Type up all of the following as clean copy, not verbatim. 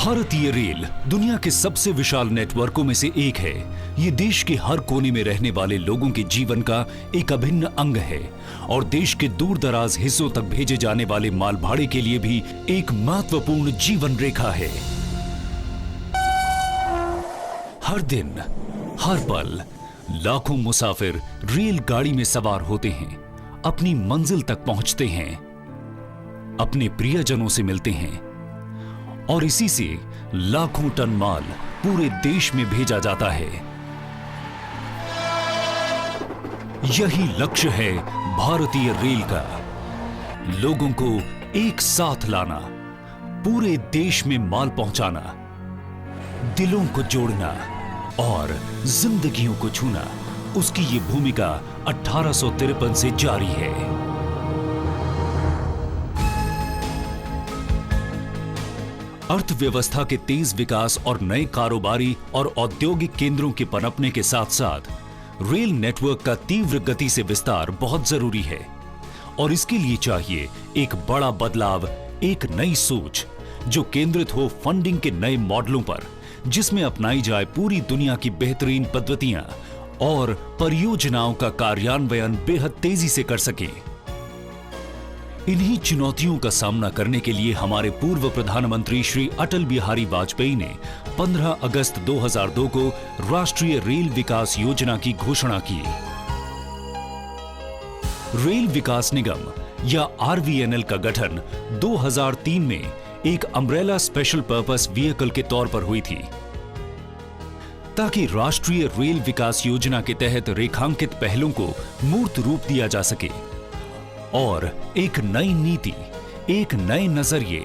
भारतीय रेल दुनिया के सबसे विशाल नेटवर्कों में से एक है। ये देश के हर कोने में रहने वाले लोगों के जीवन का एक अभिन्न अंग है और देश के दूर दराज हिस्सों तक भेजे जाने वाले माल भाड़े के लिए भी एक महत्वपूर्ण जीवन रेखा है। हर दिन, हर पल लाखों मुसाफिर रेलगाड़ी में सवार होते हैं, अपनी मंजिल तक पहुंचते हैं, अपने प्रियजनों से मिलते हैं और इसी से लाखों टन माल पूरे देश में भेजा जाता है। यही लक्ष्य है भारतीय रेल का, लोगों को एक साथ लाना, पूरे देश में माल पहुंचाना, दिलों को जोड़ना और जिंदगियों को छूना। उसकी ये भूमिका 1853 से जारी है। अर्थव्यवस्था के तेज विकास और नए कारोबारी और औद्योगिक केंद्रों के पनपने के साथ साथ रेल नेटवर्क का तीव्र गति से विस्तार बहुत जरूरी है और इसके लिए चाहिए एक बड़ा बदलाव, एक नई सोच जो केंद्रित हो फंडिंग के नए मॉडलों पर, जिसमें अपनाई जाए पूरी दुनिया की बेहतरीन पद्धतियां और परियोजनाओं का कार्यान्वयन बेहद तेजी से कर सके। इन्हीं चुनौतियों का सामना करने के लिए हमारे पूर्व प्रधानमंत्री श्री अटल बिहारी वाजपेयी ने 15 अगस्त 2002 को राष्ट्रीय रेल विकास योजना की घोषणा की। रेल विकास निगम या आरवीएनएल का गठन 2003 में एक अम्ब्रेला स्पेशल पर्पस व्हीकल के तौर पर हुई थी ताकि राष्ट्रीय रेल विकास योजना के तहत रेखांकित पहलों को मूर्त रूप दिया जा सके और एक नई नीति, एक नए नजरिए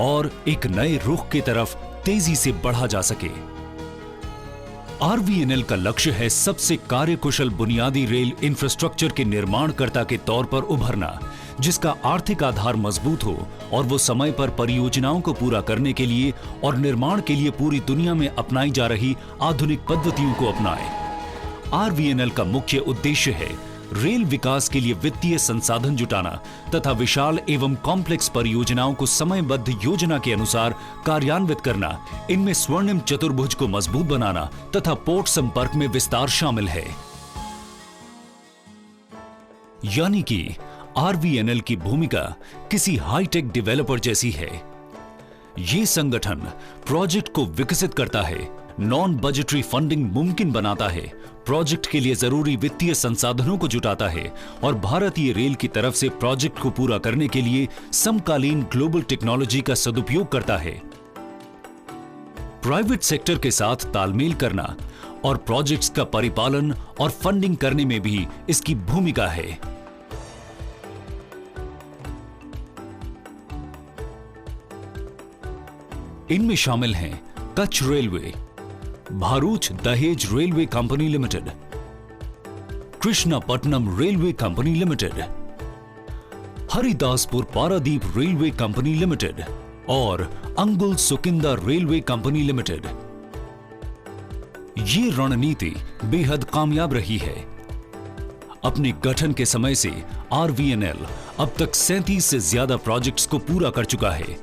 और एक नए रुख की तरफ तेजी से बढ़ा जा सके। आरवीएनएल का लक्ष्य है सबसे कार्यकुशल बुनियादी रेल इंफ्रास्ट्रक्चर के निर्माणकर्ता के तौर पर उभरना, जिसका आर्थिक आधार मजबूत हो और वो समय पर परियोजनाओं को पूरा करने के लिए और निर्माण के लिए पूरी दुनिया में अपनाई जा रही आधुनिक पद्धतियों को अपनाए। आरवीएनएल का मुख्य उद्देश्य है रेल विकास के लिए वित्तीय संसाधन जुटाना तथा विशाल एवं कॉम्प्लेक्स परियोजनाओं को समयबद्ध योजना के अनुसार कार्यान्वित करना। इनमें स्वर्णिम चतुर्भुज को मजबूत बनाना तथा पोर्ट संपर्क में विस्तार शामिल है। यानी कि आरवीएनएल की भूमिका किसी हाईटेक डेवलपर जैसी है। ये संगठन प्रोजेक्ट को विकसित करता है, नॉन बजटरी फंडिंग मुमकिन बनाता है, प्रोजेक्ट के लिए जरूरी वित्तीय संसाधनों को जुटाता है और भारतीय रेल की तरफ से प्रोजेक्ट को पूरा करने के लिए समकालीन ग्लोबल टेक्नोलॉजी का सदुपयोग करता है। प्राइवेट सेक्टर के साथ तालमेल करना और प्रोजेक्ट्स का परिपालन और फंडिंग करने में भी इसकी भूमिका है। इनमें शामिल हैं कच्छ रेलवे, भारूच दहेज railway company limited, Krishnapatnam railway company limited, Haridaspur Paradip railway company limited और अंगुल सुकिंदा रेलवे कंपनी लिमिटेड। ये रणनीति बेहद कामयाब रही है। अपने गठन के समय से आरवीएनएल अब तक 37 से ज्यादा प्रोजेक्ट्स को पूरा कर चुका है।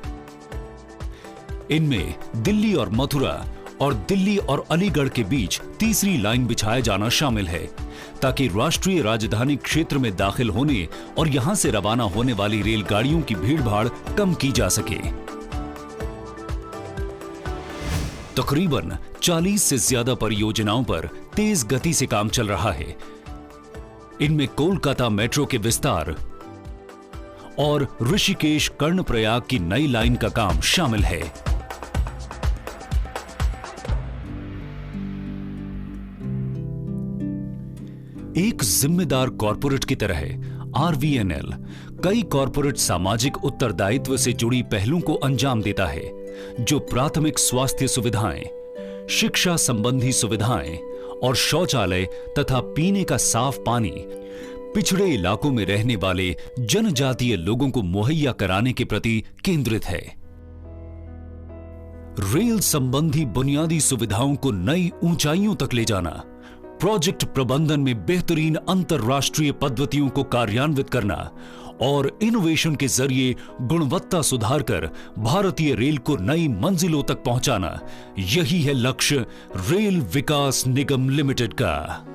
इनमें दिल्ली और मथुरा और दिल्ली और अलीगढ़ के बीच तीसरी लाइन बिछाया जाना शामिल है ताकि राष्ट्रीय राजधानी क्षेत्र में दाखिल होने और यहां से रवाना होने वाली रेलगाड़ियों की भीड़भाड़ कम की जा सके। तकरीबन 40 से ज्यादा परियोजनाओं पर तेज गति से काम चल रहा है। इनमें कोलकाता मेट्रो के विस्तार और ऋषिकेश कर्णप्रयाग की नई लाइन का काम शामिल है। एक जिम्मेदार कॉरपोरेट की तरह आरवीएनएल कई कॉरपोरेट सामाजिक उत्तरदायित्व से जुड़ी पहलों को अंजाम देता है, जो प्राथमिक स्वास्थ्य सुविधाएं, शिक्षा संबंधी सुविधाएं और शौचालय तथा पीने का साफ पानी पिछड़े इलाकों में रहने वाले जनजातीय लोगों को मुहैया कराने के प्रति केंद्रित है। रेल संबंधी बुनियादी सुविधाओं को नई ऊंचाइयों तक ले जाना, प्रोजेक्ट प्रबंधन में बेहतरीन अंतर्राष्ट्रीय पद्धतियों को कार्यान्वित करना और इनोवेशन के जरिए गुणवत्ता सुधार कर भारतीय रेल को नई मंजिलों तक पहुंचाना, यही है लक्ष्य रेल विकास निगम लिमिटेड का।